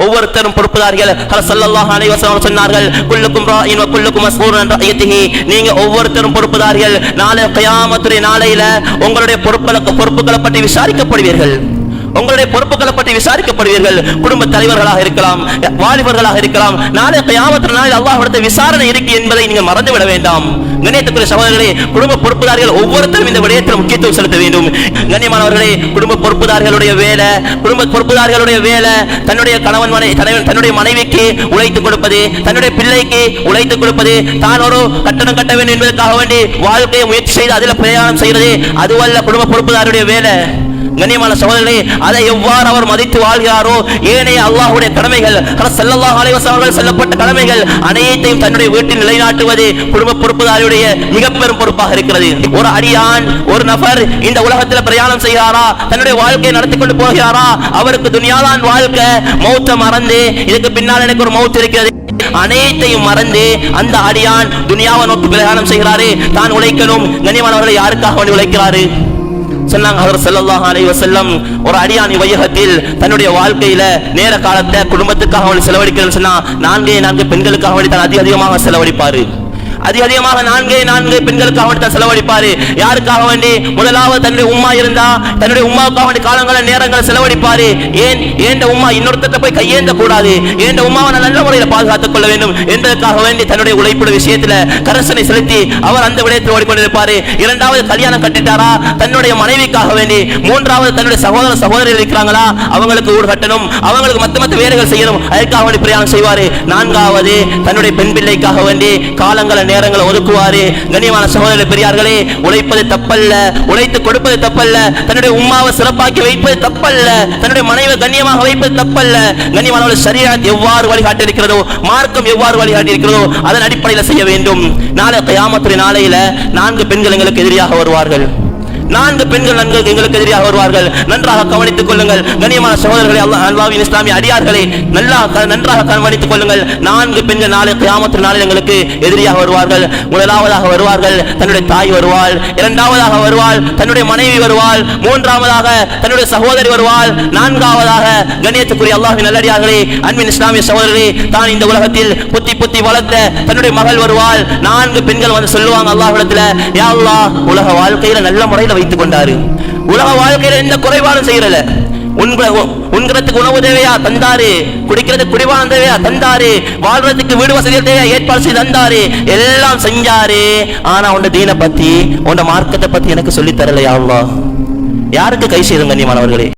ஒவ்வொருத்தரும் பொறுப்புதார்கள். ஸல்லல்லாஹு அலைஹி வஸல்லம் சொன்னார்கள், குல்லுக்கும் ராயின் வ குல்லுக்கும் மஸ்ஊலன் அன் ரஅயத்திஹி. நீங்க ஒவ்வொருத்தரும் பொறுப்புதார்கள். நாளை கியாமத்துடைய நாளையில உங்களுடைய பொறுப்புகளை பற்றி விசாரிக்கப்படுவீர்கள். உங்களுடைய பொறுப்புகளை பற்றி விசாரிக்கப்படுவீர்கள். குடும்ப தலைவர்களாக இருக்கலாம், வாலிபர்களாக இருக்கலாம். நாளை கியாமத்துடைய நாளில் அல்லாஹ்விடத்தில் விசாரணை இருக்கு என்பதை நீங்கள் மறந்துவிட வேண்டாம். கண்ணியத்துக்குரிய சகோதரர்களே, குடும்ப பொறுப்புதாரிகள் ஒவ்வொருத்தரும் இந்த விடயத்தில் முக்கியத்துவம் செலுத்த வேண்டும். கண்ணியமானவர்களே, குடும்ப பொறுப்புதாரிகளுடைய வேலை தன்னுடைய தன்னுடைய மனைவிக்கு உழைத்துக் கொடுப்பது, தன்னுடைய பிள்ளைக்கு உழைத்துக் கொடுப்பது, தான் ஒரு கட்டணம் கட்ட வேண்டும் என்பதற்காக வேண்டி வாழ்க்கையை முயற்சி செய்து அதில் பிரயாணம் செய்கிறது, அதுவல்ல குடும்ப பொறுப்புதாருடைய வேலை. கண்ணியமான சகோதரர்களே, அதை எவ்வாறு அவர் மதித்து வாழ்கிறாரோ, ஏனைய அல்லாஹ்வுடைய கடமைகள், ஸல்லல்லாஹு அலைஹி வஸல்லம் சொல்லப்பட்ட கடமைகள் அனைத்தையும் தன்னுடைய வீட்டில் நிலைநாட்டுவது குடும்ப பொறுப்புதாரியுடைய மிக பெரும் பொறுப்பாக இருக்கிறது. ஒரு அடியான், ஒரு நபர் இந்த உலகத்தில் பிரயாணம் செய்கிறாரா, தன்னுடைய வாழ்க்கையை நடத்தி கொண்டு போகிறாரா, அவருக்கு துனியாதான் வாழ்க்கை, மௌத்தை மறந்து இதுக்கு பின்னால் எனக்கு ஒரு மௌத் இருக்கிறது அனைத்தையும் மறந்து அந்த அடியான் துனியாவை நோக்கி பிரயாணம் செய்கிறாரே, தான் உழைக்கணும். கண்ணியமானவர்களை, யாருக்காக வேண்டி உழைக்கிறாரு? சொன்னாங்க ஹஜ்ரத் ஸல்லல்லாஹு அலைஹி வஸல்லம், ஒரு அடியான் வையகத்தில் தன்னுடைய வாழ்க்கையில நேர காலத்தை குடும்பத்துக்காக வேண்டி செலவழிக்கிறேன்னு சொன்னா 4 பெண்களுக்காக வேண்டி தான் அதிகமாக செலவழிப்பாரு. அதிகமாக 4 பெண்களுக்காக வேண்டி தான் செலவழிப்பாரு. யாருக்காக வேண்டி? முதலாவது தன்னுடைய உம்மா இருந்தா தன்னுடைய உம்மாவுக்காக வேண்டி காலங்கள நேரங்களை செலவழிப்பாரு. ஏன் உம்மா இன்னொருத்தட்ட போய் கையேந்த கூடாது, ஏன் உம்மாவை நல்ல முறையில் பாதுகாத்துக் கொள்ள வேண்டும் என்பதற்காக வேண்டி தன்னுடைய உழைப்புடைய விஷயத்துல கரசனை செலுத்தி அவர் அந்த விடயத்தில் ஓடிக்கொண்டிருப்பாரு. இரண்டாவது கல்யாணம் கட்டிட்டாரா, தன்னுடைய மனைவிக்காக வேண்டி. மூன்றாவது தன்னுடைய சகோதரர்கள் இருக்கிறாங்களா, அவங்களுக்கு ஊர் கட்டணும், அவங்களுக்கு மத்த வேலைகள் செய்யணும், அதற்காக வேண்டி பிரயாணம் செய்வாரு. நான்காவது தன்னுடைய பெண் பிள்ளைக்காக வேண்டி காலங்களை நேரங்களை ஒதுக்குவாரு. கண்ணியமான சகோதரர்களே, பெரியார்களே, உழைப்பது தப்பல்ல, உழைத்து கொடுப்பது தப்பல்ல, தன்னுடைய உம்மாவை சிறப்பாக்கி வைப்பது தப்பல்ல, தன்னுடைய மனைவி கண்ணியமாக வைப்பது தப்பல்ல. கண்ணியமான ஷரியத் எவ்வாறு வழிகாட்டி இருக்கிறதோ, மார்க்கம் எவ்வாறு வழிகாட்டி இருக்கிறதோ அதன் அடிப்படையில் செய்ய வேண்டும். நாளை கியாமத்துடைய நாளையில 4 பெண்கள் எங்களுக்கு எதிரியாக வருவார்கள். 4 பெண்கள் எங்களுக்கு எதிராக வருவார்கள். நன்றாக கவனித்துக் கொள்ளுங்கள். கண்ணியமான சகோதரர்களே, அல்லாஹ்வின் இஸ்லாமிய அடியார்களே, நன்றாக கவனித்துக் கொள்ளுங்கள். 4 பெண்கள் நாளை கியாமத்துடைய நாளில் எங்களுக்கு எதிரியாக வருவார்கள். முதலாவதாக வருவார்கள் தன்னுடைய தாய் வருவாள், இரண்டாவதாக வருவாள் தன்னுடைய மனைவி வருவாள், மூன்றாவதாக தன்னுடைய சகோதரி வருவாள், நான்காவதாக கண்ணியத்துக்குரிய அல்லாஹ்வின் நல்லடியார்களே, அன்பின் இஸ்லாமிய சகோதரர்களே, தான் இந்த உலகத்தில் புத்தி வளர்த்த தன்னுடைய மகள் வருவாள். 4 பெண்கள் வந்து சொல்லுவாங்க அல்லாஹ்விடத்துல, யா அல்லாஹ், உலக வாழ்க்கையில நல்ல முறையில் வைத்துக் கொண்டாரு, உலக வாழ்க்கையில எந்த குறைபாடும் செய்யறல, உண்கிறதுக்கு உணவு தேவையா தந்தாரு, குடிக்கிறதுக்கு குடிபானம் தேவையா தந்தாரு, வாழ்றதுக்கு வீடு வசதிகள் தேவையா ஏற்பாடு செய்து தந்தாரு, எல்லாம் செஞ்சாரு. ஆனா உண்ட தீனை பத்தி, உண்ட மார்க்கத்தை பத்தி எனக்கு சொல்லி தரலையா அல்லாஹ்? யாருக்கு கை செய்யுங்க கண்ணியமானவர்களே?